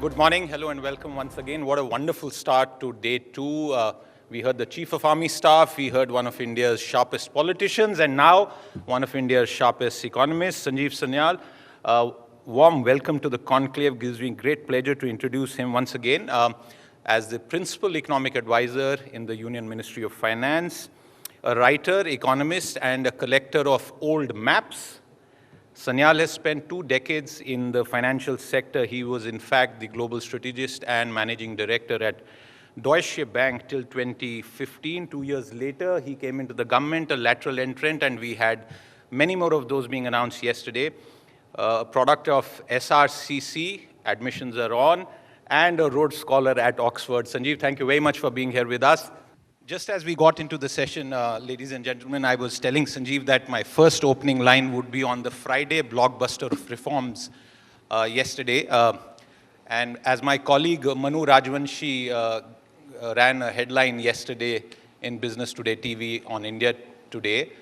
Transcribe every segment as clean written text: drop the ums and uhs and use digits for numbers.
Good morning, hello and welcome once again. What a wonderful start to day two. We heard the Chief of Army Staff, we heard one of India's sharpest politicians, and now one of India's sharpest economists, Sanjeev Sanyal. Warm welcome to the conclave. Gives me great pleasure to introduce him once again as the Principal Economic Advisor in the Union Ministry of Finance, a writer, economist, and a collector of old maps. Sanyal has spent 2 decades in the financial sector. He was, in fact, the global strategist and managing director at Deutsche Bank till 2015. 2 years later, he came into the government, a lateral entrant, and we had many more of those being announced yesterday. A product of SRCC, admissions are on, and a Rhodes Scholar at Oxford. Sanjeev, thank you very much for being here with us. Just as we got into the session, ladies and gentlemen, I was telling Sanjeev that my first opening line would be on the Friday blockbuster of reforms yesterday. And as my colleague Manu Rajvanshi ran a headline yesterday in Business Today TV on India Today,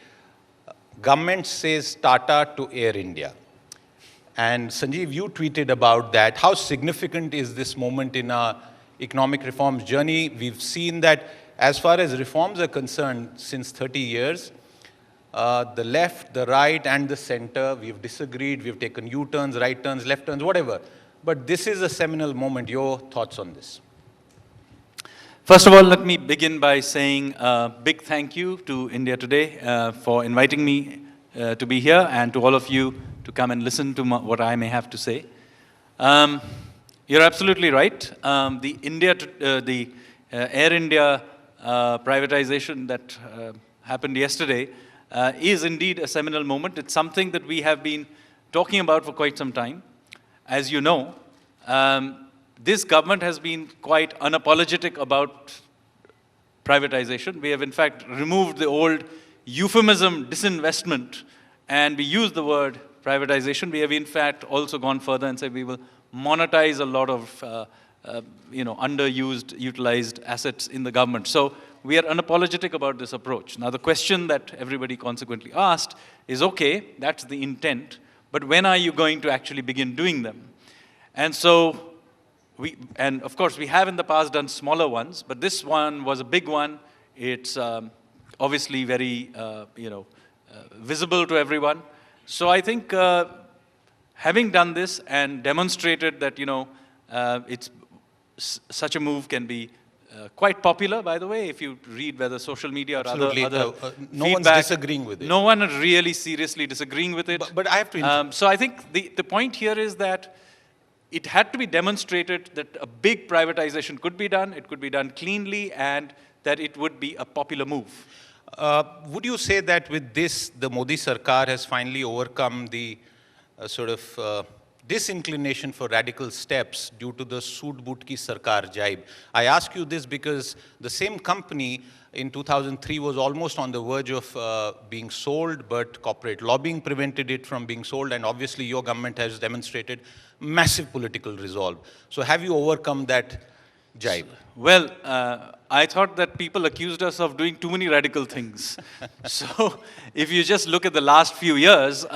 government says Tata to Air India. And Sanjeev, you tweeted about that. How significant is this moment in our economic reforms journey? We've seen that as far as reforms are concerned, since 30 years, the left, the right, and the center, we've disagreed, we've taken U-turns, right turns, left turns, whatever. But this is a seminal moment. Your thoughts on this? First of all, let me begin by saying a big thank you to India Today for inviting me to be here, and to all of you to come and listen to what I may have to say. You're absolutely right. The Air India privatization that happened yesterday is indeed a seminal moment. It's something that we have been talking about for quite some time. As you know, this government has been quite unapologetic about privatization. We have in fact removed the old euphemism disinvestment, and we use the word privatization. We have in fact also gone further and said we will monetize a lot of underused, utilized assets in the government. So we are unapologetic about this approach. Now the question that everybody consequently asked is, okay, that's the intent, but when are you going to actually begin doing them? And so and of course we have in the past done smaller ones, but this one was a big one. It's obviously very, visible to everyone. So I think having done this and demonstrated that, such a move can be quite popular, by the way, if you read whether social media or Absolutely. other no one's disagreeing with it. No one is really seriously disagreeing with it. But I have to... so I think the point here is that it had to be demonstrated that a big privatization could be done, it could be done cleanly, and that it would be a popular move. Would you say that with this, the Modi Sarkar has finally overcome the disinclination for radical steps due to the Sood Boot Ki Sarkar jibe? I ask you this because the same company in 2003 was almost on the verge of being sold, but corporate lobbying prevented it from being sold, and obviously your government has demonstrated massive political resolve. So have you overcome that jibe? Well, I thought that people accused us of doing too many radical things. So if you just look at the last few years,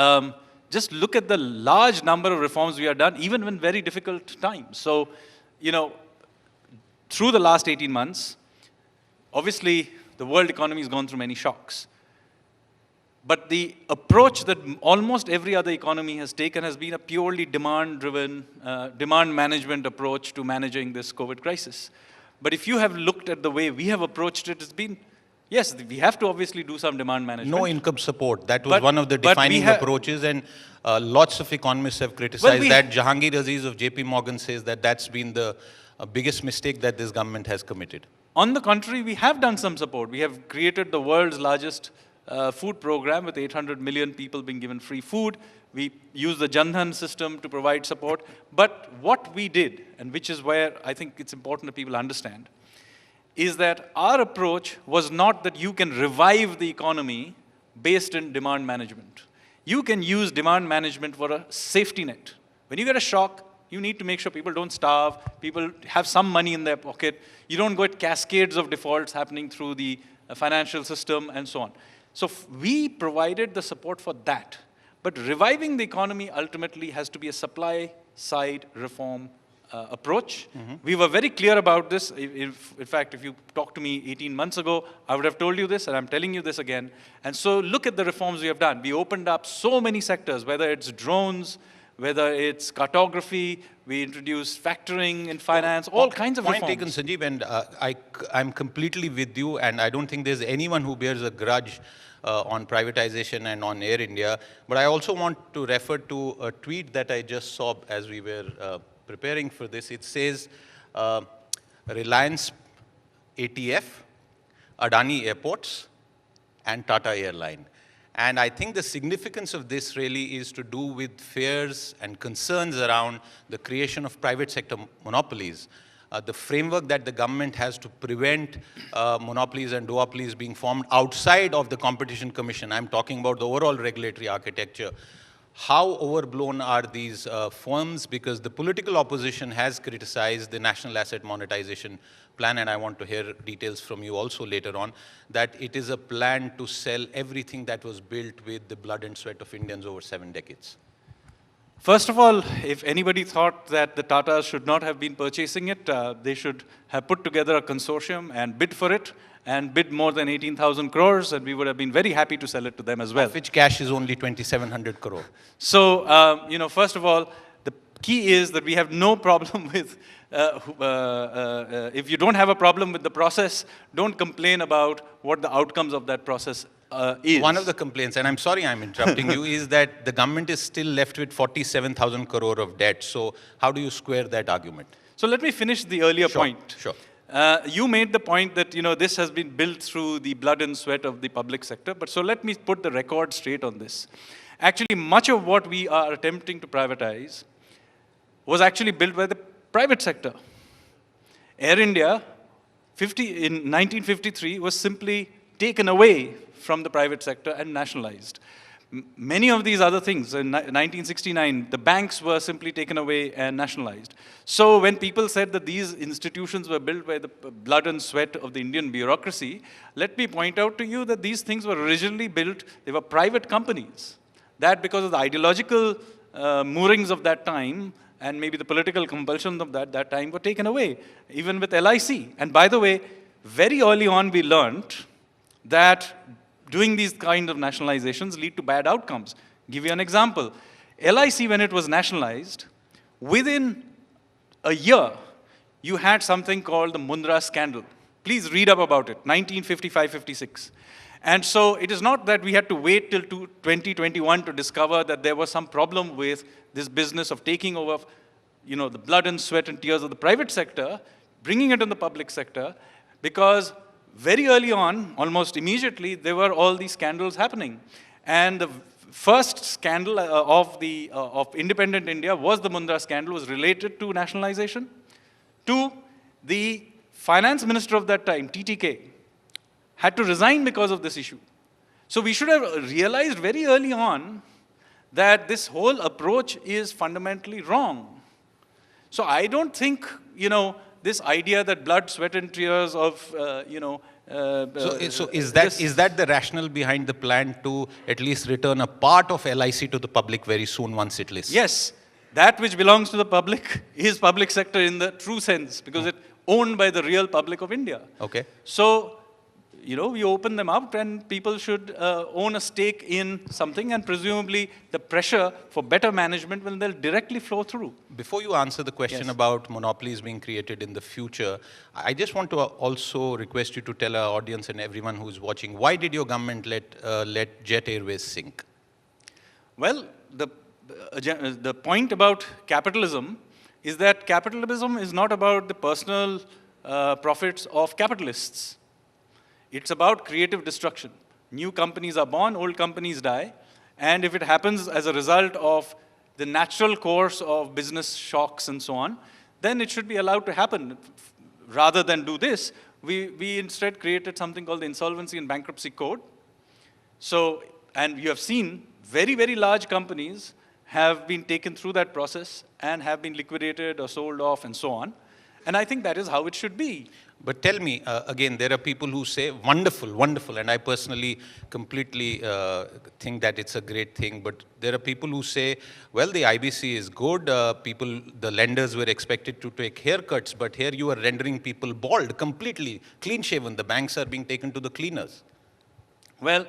just look at the large number of reforms we have done, even in very difficult times. So, through the last 18 months, obviously the world economy has gone through many shocks. But the approach that almost every other economy has taken has been a purely demand-driven, demand management approach to managing this COVID crisis. But if you have looked at the way we have approached it, it's been, yes, we have to obviously do some demand management. No income support. That was one of the defining approaches, and lots of economists have criticized that. Jahangir Aziz of JP Morgan says that that's been the biggest mistake that this government has committed. On the contrary, we have done some support. We have created the world's largest food program with 800 million people being given free food. We use the Jan Dhan system to provide support. But what we did, and which is where I think it's important that people understand, is that our approach was not that you can revive the economy based in demand management. You can use demand management for a safety net. When you get a shock, you need to make sure people don't starve, people have some money in their pocket. You don't get cascades of defaults happening through the financial system and so on. So we provided the support for that. But reviving the economy ultimately has to be a supply-side reform approach. We were very clear about this. In fact, if you talked to me 18 months ago, I would have told you this, and I'm telling you this again. And so look at the reforms we have done. We opened up so many sectors, whether it's drones, whether it's cartography, we introduced factoring in finance, all kinds of Point reforms. taken, Sanjeev, and I'm completely with you, and I don't think there's anyone who bears a grudge on privatization and on Air India. But I also want to refer to a tweet that I just saw as we were preparing for this. It says, Reliance ATF, Adani Airports, and Tata Airline. And I think the significance of this really is to do with fears and concerns around the creation of private sector monopolies. The framework that the government has to prevent monopolies and duopolies being formed outside of the Competition Commission. I'm talking about the overall regulatory architecture. How overblown are these firms? Because the political opposition has criticized the National Asset Monetization Plan, and I want to hear details from you also later on, that it is a plan to sell everything that was built with the blood and sweat of Indians over 7 decades. First of all, if anybody thought that the Tatas should not have been purchasing it, they should have put together a consortium and bid for it, and bid more than 18,000 crores, and we would have been very happy to sell it to them as well. Of which cash is only 2,700 crore. So, first of all, the key is that we have no problem with, if you don't have a problem with the process, don't complain about what the outcomes of that process is. One of the complaints, and I'm sorry I'm interrupting you, is that the government is still left with 47,000 crore of debt. So how do you square that argument? So let me finish the earlier point. Sure. You made the point that, this has been built through the blood and sweat of the public sector. But so let me put the record straight on this. Actually, much of what we are attempting to privatize was actually built by the private sector. Air India, in 1953, was simply taken away from the private sector and nationalized. Many of these other things, in 1969, the banks were simply taken away and nationalized. So when people said that these institutions were built by the blood and sweat of the Indian bureaucracy, let me point out to you that these things were originally built, they were private companies. That, because of the ideological moorings of that time, and maybe the political compulsions of that time, were taken away, even with LIC. And by the way, very early on we learned that doing these kind of nationalizations lead to bad outcomes. Give you an example. LIC, when it was nationalized, within a year, you had something called the Mundra scandal. Please read up about it, 1955-56. And so it is not that we had to wait till 2021 to discover that there was some problem with this business of taking over, the blood and sweat and tears of the private sector, bringing it in the public sector, because very early on, almost immediately, there were all these scandals happening. And the first scandal of independent India was the Mundra scandal, was related to nationalization. Two, the finance minister of that time, TTK, had to resign because of this issue. So we should have realized very early on that this whole approach is fundamentally wrong. So I don't think, this idea that blood, sweat, and tears of, So is that the rationale behind the plan to at least return a part of LIC to the public very soon once it lists? Yes. That which belongs to the public is public sector in the true sense, because it's owned by the real public of India. Okay. So, we open them up, and people should own a stake in something, and presumably the pressure for better management will then directly flow through. Before you answer the question about monopolies being created in the future, I just want to also request you to tell our audience and everyone who's watching, why did your government let Jet Airways sink? Well, the point about capitalism is that capitalism is not about the personal profits of capitalists. It's about creative destruction. New companies are born, old companies die. And if it happens as a result of the natural course of business shocks and so on, then it should be allowed to happen. Rather than do this, we instead created something called the Insolvency and Bankruptcy Code. So, and you have seen very, very large companies have been taken through that process and have been liquidated or sold off and so on. And I think that is how it should be. But tell me, again, there are people who say, wonderful, wonderful, and I personally completely think that it's a great thing, but there are people who say, well, the IBC is good, the lenders were expected to take haircuts, but here you are rendering people bald, completely clean-shaven, the banks are being taken to the cleaners. Well,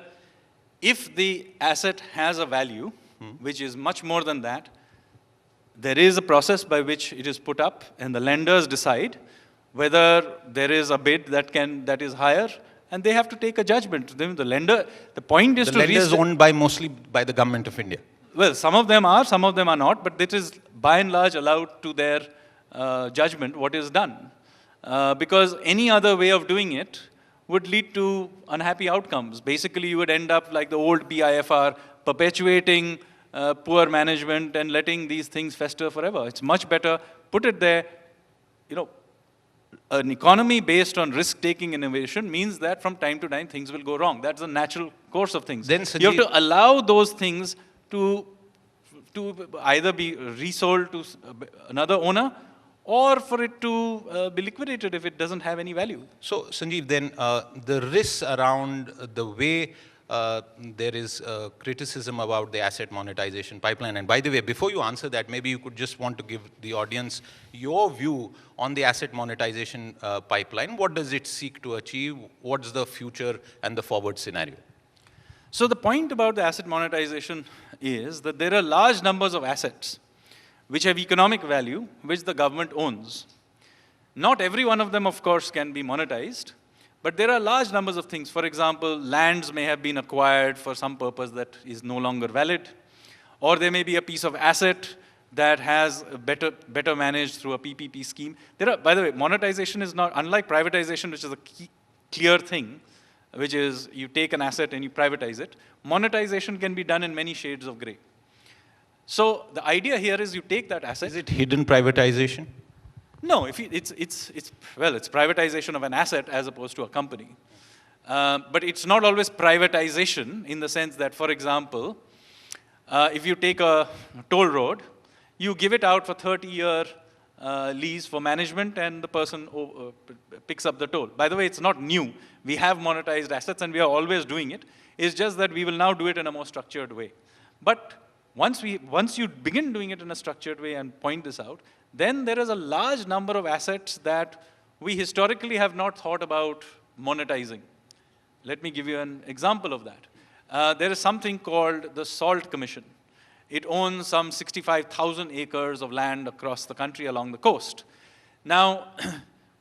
if the asset has a value, which is much more than that, there is a process by which it is put up, and the lenders decide whether there is a bid that is higher, and they have to take a judgment. The lender, the point is the to lenders owned mostly by the government of India. Well, some of them are not, but it is by and large allowed to their judgment what is done. Because any other way of doing it would lead to unhappy outcomes. Basically, you would end up like the old PIFR, perpetuating poor management and letting these things fester forever. It's much better, put it there. You know, an economy based on risk-taking innovation means that from time to time things will go wrong. That's the natural course of things. Then, you have to allow those things to either be resold to another owner, or for it to be liquidated if it doesn't have any value. So, Sanjeev, then the risks around the way there is criticism about the asset monetization pipeline. And by the way, before you answer that, maybe you could just want to give the audience your view on the asset monetization pipeline. What does it seek to achieve? What's the future and the forward scenario? So the point about the asset monetization is that there are large numbers of assets which have economic value, which the government owns. Not every one of them, of course, can be monetized, but there are large numbers of things. For example, lands may have been acquired for some purpose that is no longer valid, or there may be a piece of asset that has better managed through a PPP scheme. By the way, monetization is not, unlike privatization, which is a clear thing, which is you take an asset and you privatize it. Monetization can be done in many shades of gray. So the idea here is you take that asset. Is it hidden privatization? No, it's privatization of an asset as opposed to a company. But it's not always privatization in the sense that, for example, if you take a toll road, you give it out for 30-year lease for management, and the person picks up the toll. By the way, it's not new. We have monetized assets, and we are always doing it. It's just that we will now do it in a more structured way. But once you begin doing it in a structured way and point this out, then there is a large number of assets that we historically have not thought about monetizing. Let me give you an example of that. There is something called the Salt Commission. It owns some 65,000 acres of land across the country along the coast. Now,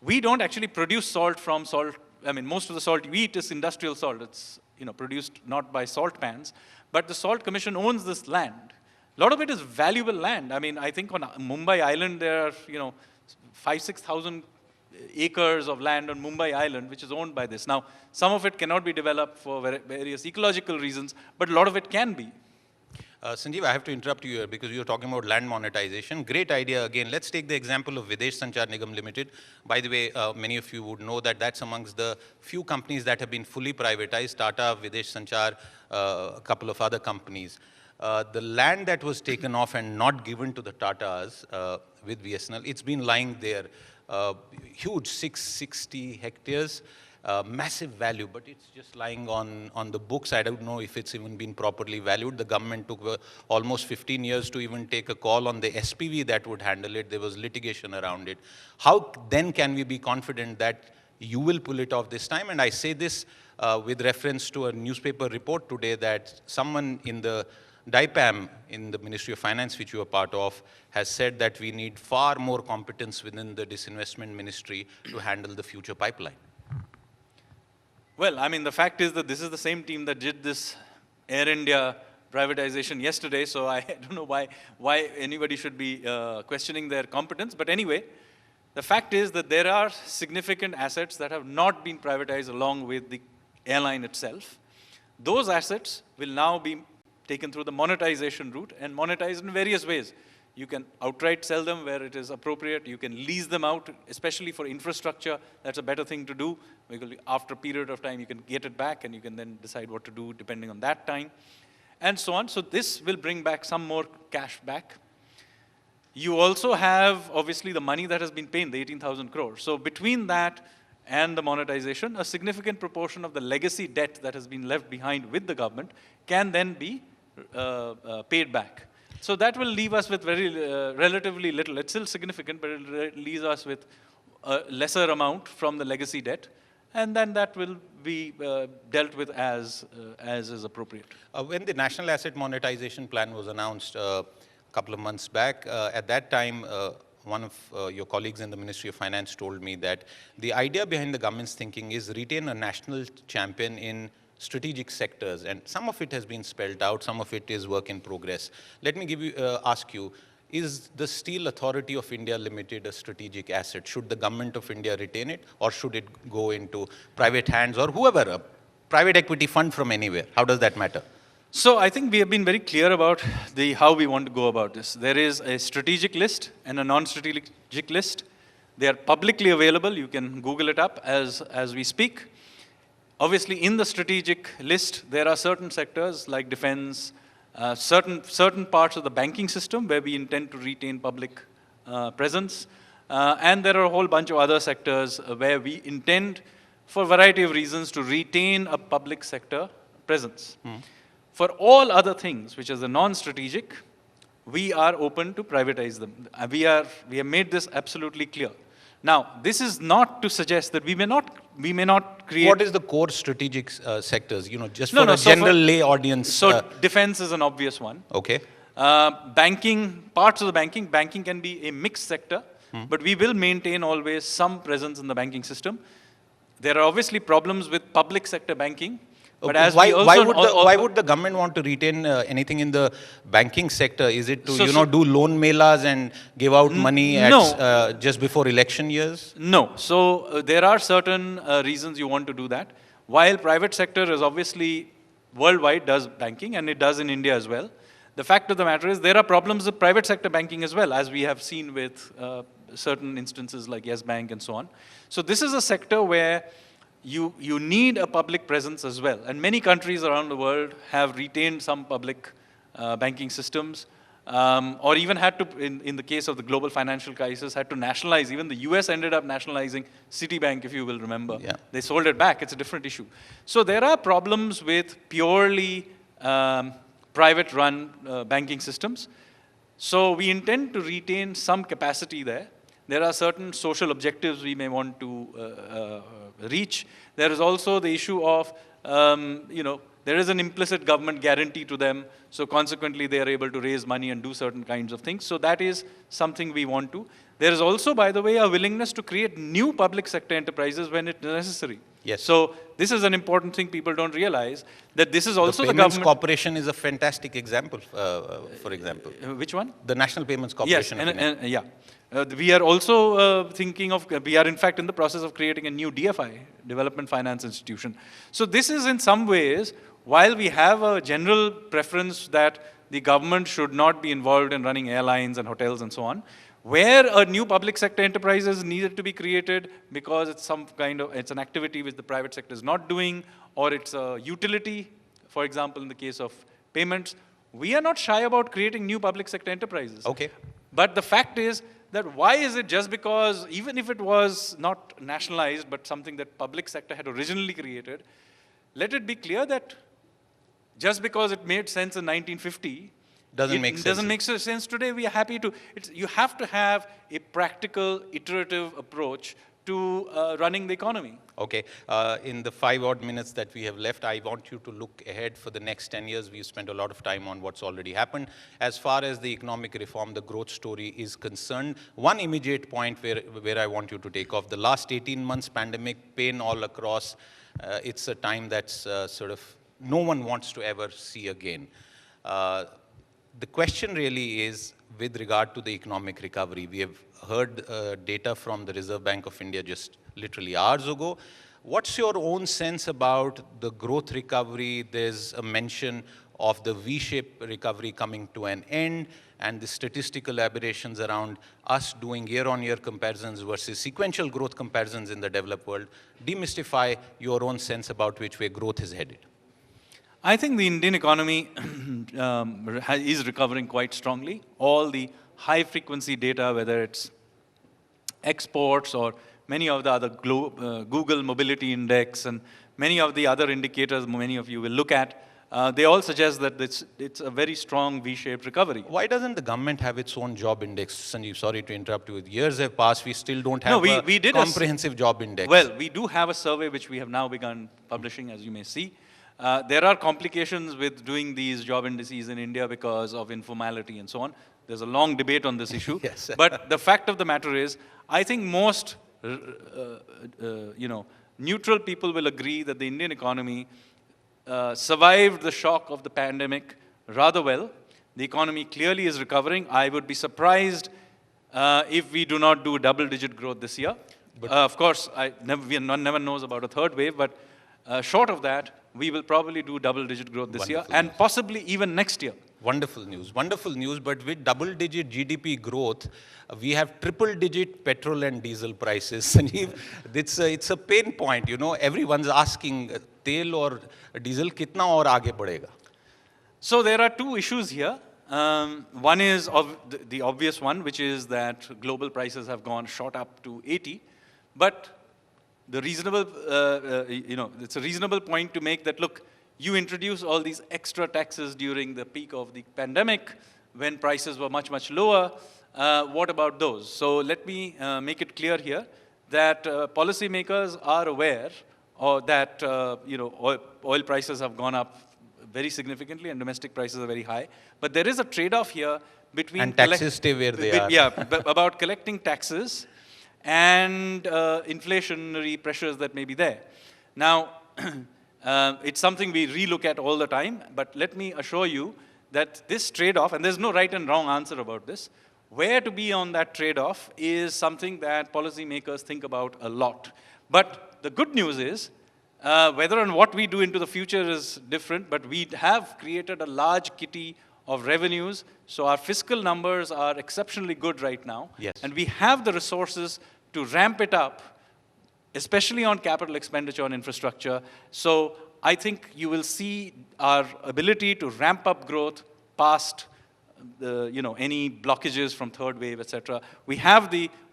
we don't actually produce salt from salt. I mean, most of the salt you eat is industrial salt. It's produced not by salt pans. But the Salt Commission owns this land. A lot of it is valuable land. I mean, I think on Mumbai Island, there are 5,000-6,000 acres of land on Mumbai Island, which is owned by this. Now, some of it cannot be developed for various ecological reasons, but a lot of it can be. Sanjeev, I have to interrupt you here because you're talking about land monetization. Great idea again. Let's take the example of Videsh Sanchar Nigam Limited. By the way, many of you would know that that's amongst the few companies that have been fully privatized. Tata, Videsh Sanchar, a couple of other companies. The land that was taken off and not given to the Tatas with VSNL, it's been lying there. Huge, 660 hectares. Massive value, but it's just lying on the books. I don't know if it's even been properly valued. The government took almost 15 years to even take a call on the SPV that would handle it. There was litigation around it. How then can we be confident that you will pull it off this time? And I say this with reference to a newspaper report today that someone in the DIPAM, in the Ministry of Finance, which you are part of, has said that we need far more competence within the disinvestment ministry to handle the future pipeline. Well, I mean, the fact is that this is the same team that did this Air India privatization yesterday, so I don't know why anybody should be questioning their competence. But anyway, the fact is that there are significant assets that have not been privatized along with the airline itself. Those assets will now be taken through the monetization route and monetized in various ways. You can outright sell them where it is appropriate. You can lease them out, especially for infrastructure. That's a better thing to do, because after a period of time, you can get it back, and you can then decide what to do depending on that time, and so on. So this will bring back some more cash back. You also have, obviously, the money that has been paid, the 18,000 crores. So between that and the monetization, a significant proportion of the legacy debt that has been left behind with the government can then be paid back. So that will leave us with relatively little. It's still significant, but it leaves us with a lesser amount from the legacy debt, and then that will be dealt with as is appropriate. When the National Asset Monetization Plan was announced a couple of months back, at that time, one of your colleagues in the Ministry of Finance told me that the idea behind the government's thinking is retain a national champion in strategic sectors, and some of it has been spelled out, some of it is work in progress. Let me ask you, is the Steel Authority of India Limited a strategic asset? Should the government of India retain it, or should it go into private hands, or whoever, a private equity fund from anywhere? How does that matter? So I think we have been very clear about how we want to go about this. There is a strategic list and a non-strategic list. They are publicly available. You can Google it up as we speak. Obviously, in the strategic list, there are certain sectors like defense, certain parts of the banking system where we intend to retain public presence. And there are a whole bunch of other sectors where we intend, for a variety of reasons, to retain a public sector presence. For all other things, which is the non-strategic, we are open to privatize them. We have made this absolutely clear. Now, this is not to suggest that we may not create. What is the core strategic sectors? Just for a general lay audience. So defense is an obvious one. Okay. Banking, parts of the banking can be a mixed sector, but we will maintain always some presence in the banking system. There are obviously problems with public sector banking. But as why would the government want to retain anything in the banking sector? Is it to do loan melas and give out money just before election years? No. So there are certain reasons you want to do that. While private sector is obviously worldwide does banking, and it does in India as well. The fact of the matter is there are problems with private sector banking as well, as we have seen with certain instances like Yes Bank and so on. So this is a sector where you need a public presence as well. And many countries around the world have retained some public banking systems, or even had to, in the case of the global financial crisis, had to nationalize. Even the US ended up nationalizing Citibank, if you will remember. Yeah. They sold it back. It's a different issue. So there are problems with purely private-run banking systems. So we intend to retain some capacity there. There are certain social objectives we may want to reach. There is also the issue of, there is an implicit government guarantee to them. So consequently, they are able to raise money and do certain kinds of things. So that is something we want to. There is also, by the way, a willingness to create new public sector enterprises when it's necessary. Yes. So this is an important thing people don't realize, that this is also the Payments government. Corporation is a fantastic example, for example. Which one? The National Payments Corporation. Yes, we are also thinking of, we are in fact in the process of creating a new DFI, Development Finance Institution. So this is in some ways, while we have a general preference that the government should not be involved in running airlines and hotels and so on, where a new public sector enterprise is needed to be created because it's it's an activity which the private sector is not doing, or it's a utility, for example, in the case of payments, we are not shy about creating new public sector enterprises. Okay. But the fact is that why is it just because, even if it was not nationalized, but something that public sector had originally created, let it be clear that just because it made sense in 1950, doesn't make sense today. We are happy to. You have to have a practical, iterative approach to running the economy. Okay. In the 5 odd minutes that we have left, I want you to look ahead for the next 10 years. We've spent a lot of time on what's already happened. As far as the economic reform, the growth story is concerned, one immediate point where I want you to take off, the last 18 months pandemic, pain all across, it's a time that's sort of no one wants to ever see again. The question really is with regard to the economic recovery. We have heard data from the Reserve Bank of India just literally hours ago. What's your own sense about the growth recovery? There's a mention of the V-shaped recovery coming to an end, and the statistical aberrations around us doing year-on-year comparisons versus sequential growth comparisons in the developed world. Demystify your own sense about which way growth is headed. I think the Indian economy is recovering quite strongly. All the high-frequency data, whether it's exports or many of the other Google Mobility Index and many of the other indicators many of you will look at, they all suggest that it's a very strong V-shaped recovery. Why doesn't the government have its own job index? Sanjeev, sorry to interrupt you. Years have passed, we still don't have we did comprehensive job index. Well, we do have a survey which we have now begun publishing, as you may see. There are complications with doing these job indices in India because of informality and so on. There's a long debate on this issue. Yes. But the fact of the matter is, I think most neutral people will agree that the Indian economy survived the shock of the pandemic rather well. The economy clearly is recovering. I would be surprised if we do not do double-digit growth this year. Of course, never knows about a third wave, but short of that, we will probably do double-digit growth this year and possibly even next year. Wonderful news, but with double-digit GDP growth, we have triple-digit petrol and diesel prices. Sanjeev, it's a pain point, you know. Everyone's asking, tel or diesel kitna aur aage badhega? So there are two issues here. One is the obvious one, which is that global prices have shot up to 80, but the reasonable, it's a reasonable point to make that, look, you introduce all these extra taxes during the peak of the pandemic when prices were much, much lower. What about those? So let me make it clear here that policymakers are aware that oil prices have gone up very significantly and domestic prices are very high. But there is a trade-off here between... And taxes stay where they are. Yeah, about collecting taxes and inflationary pressures that may be there. Now, it's something we relook at all the time, but let me assure you that this trade-off, and there's no right and wrong answer about this, where to be on that trade-off is something that policymakers think about a lot. But the good news is, whether and what we do into the future is different, but we have created a large kitty of revenues, so our fiscal numbers are exceptionally good right now. Yes. And we have the resources to ramp it up, especially on capital expenditure on infrastructure. So I think you will see our ability to ramp up growth past any blockages from third wave, etc.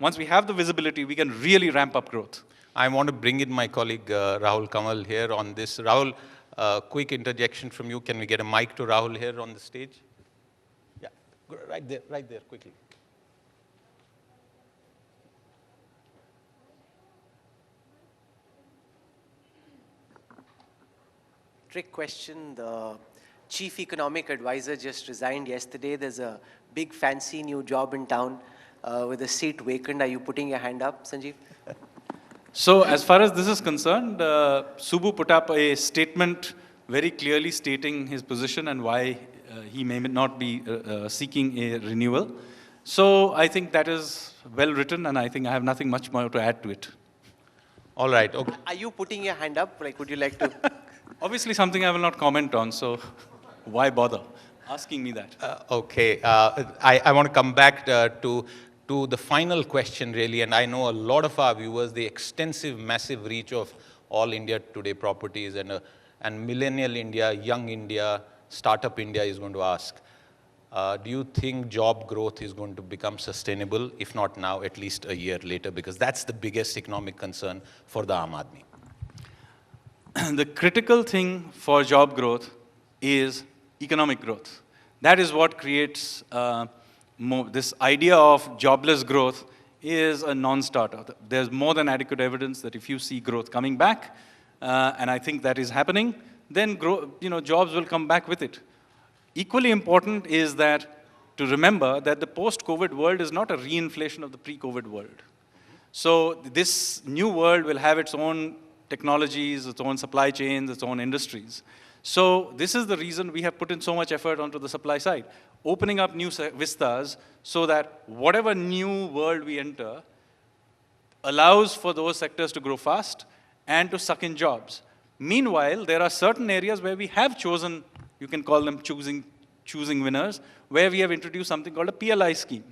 Once we have the visibility, we can really ramp up growth. I want to bring in my colleague Rahul Kamal here on this. Rahul, quick interjection from you. Can we get a mic to Rahul here on the stage? Yeah, right there, quickly. Trick question. The chief economic advisor just resigned yesterday. There's a big fancy new job in town with a seat vacant. Are you putting your hand up, Sanjeev? So as far as this is concerned, Subbu put up a statement very clearly stating his position and why he may not be seeking a renewal. So I think that is well written, and I think I have nothing much more to add to it. All right. Okay. Are you putting your hand up? Like, would you like to? Obviously something I will not comment on, so why bother asking me that? Okay. I want to come back to the final question, really, and I know a lot of our viewers, the extensive, massive reach of All India Today properties and Millennial India, Young India, Startup India is going to ask, do you think job growth is going to become sustainable? If not now, at least a year later, because that's the biggest economic concern for the Aam Aadmi. The critical thing for job growth is economic growth. That is what creates this idea of jobless growth is a non-starter. There's more than adequate evidence that if you see growth coming back, and I think that is happening, then jobs will come back with it. Equally important is that to remember that the post-COVID world is not a reinflation of the pre-COVID world. So this new world will have its own technologies, its own supply chains, its own industries. So this is the reason we have put in so much effort onto the supply side, opening up new vistas so that whatever new world we enter allows for those sectors to grow fast and to suck in jobs. Meanwhile, there are certain areas where we have chosen, you can call them choosing winners, where we have introduced something called a PLI scheme.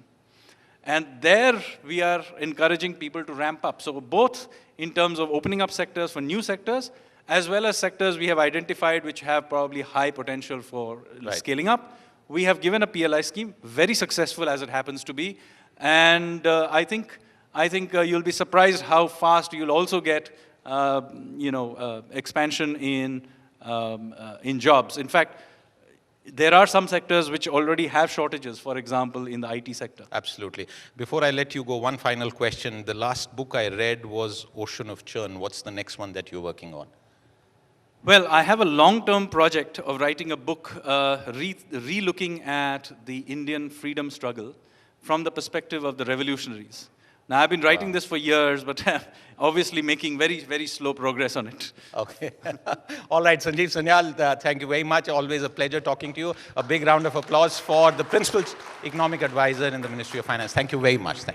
And there we are encouraging people to ramp up. So both in terms of opening up sectors for new sectors, as well as sectors we have identified which have probably high potential for scaling up, we have given a PLI scheme, very successful as it happens to be. And I think you'll be surprised how fast you'll also get, expansion in jobs. In fact, there are some sectors which already have shortages, for example, in the IT sector. Absolutely. Before I let you go, one final question. The last book I read was Ocean of Churn. What's the next one that you're working on? Well, I have a long-term project of writing a book re-looking at the Indian freedom struggle from the perspective of the revolutionaries. Now, I've been writing this for years, but obviously making very, very slow progress on it. Okay. All right, Sanjeev Sanyal, thank you very much. Always a pleasure talking to you. A big round of applause for the Principal Economic Advisor in the Ministry of Finance. Thank you very much. Thank you.